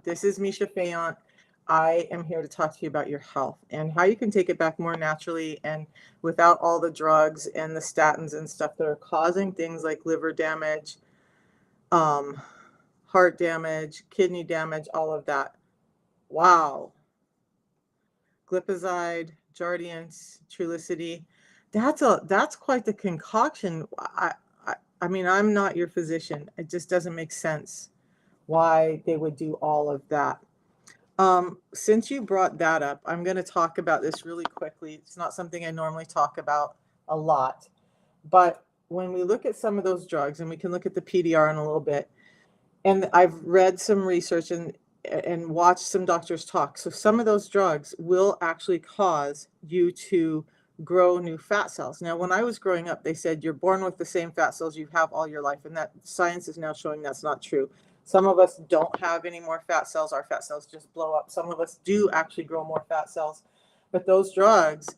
This is Misha Fayant. I am here to talk to you about your health and how you can take it back more naturally and without all the drugs and the statins and stuff that are causing things like liver damage, um, heart damage, kidney damage, all of that. Wow. Glipizide, Jardiance, Trulicity. That's quite the concoction. I mean, I'm not your physician. It just doesn't make sense why they would do all of that. Since you brought that up, I'm going to talk about this really quickly. It's not something I normally talk about a lot, but when we look at some of those drugs, and we can look at the PDR in a little bit, and I've read some research and watched some doctors talk. So some of those drugs will actually cause you to grow new fat cells. Now, when I was growing up, they said you're born with the same fat cells you have all your life, and that science is now showing that's not true. Some of us don't have any more fat cells. Our fat cells just blow up. Some of us do actually grow more fat cells. But those drugs,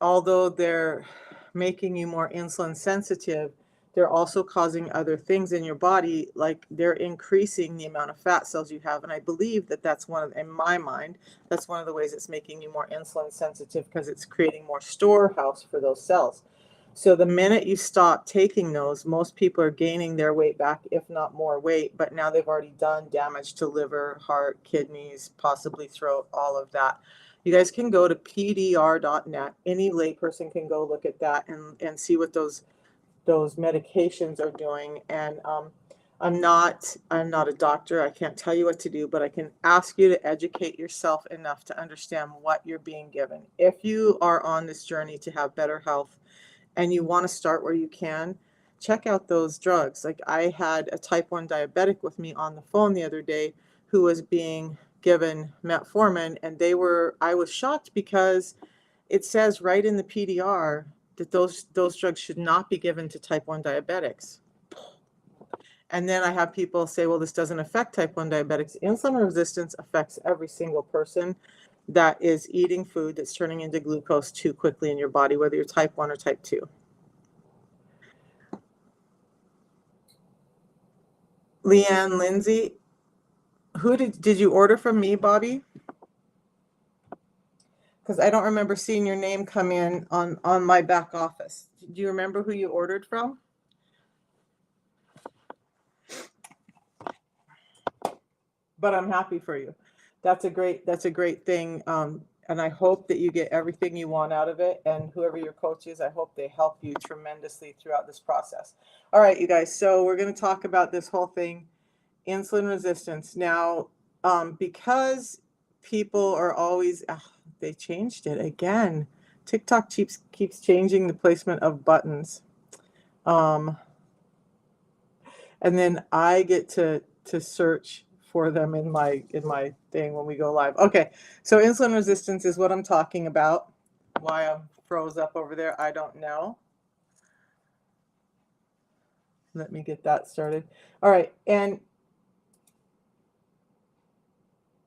although they're making you more insulin sensitive, they're also causing other things in your body, like they're increasing the amount of fat cells you have. And I believe that that's one of, in my mind, that's one of the ways it's making you more insulin sensitive, because it's creating more storehouse for those cells. So the minute you stop taking those, most people are gaining their weight back, if not more weight, but now they've already done damage to liver, heart, kidneys, possibly throat, all of that. You guys can go to pdr.net. Any layperson can go look at that and see what those medications are doing. And I'm not a doctor. I can't tell you what to do, but I can ask you to educate yourself enough to understand what you're being given. If you are on this journey to have better health and you want to start where you can, check out those drugs. Like, I had a type 1 diabetic with me on the phone the other day who was being given metformin, and I was shocked because it says right in the PDR that those drugs should not be given to type 1 diabetics. And then I have people say, well, this doesn't affect type 1 diabetics. Insulin resistance affects every single person that is eating food that's turning into glucose too quickly in your body, whether you're type 1 or type 2. Leanne Lindsay, who did you order from me, Bobby? Because I don't remember seeing your name come in on my back office. Do you remember who you ordered from? But I'm happy for you. That's a great thing. And I hope that you get everything you want out of it. And whoever your coach is, I hope they help you tremendously throughout this process. All right, you guys. So we're going to talk about this whole thing, insulin resistance. Now, because people are always, they changed it again. TikTok keeps changing the placement of buttons. Um, and then I get to search for them in my thing when we go live. Okay, so insulin resistance is what I'm talking about. Why I'm froze up over there, I don't know. Let me get that started. All right, and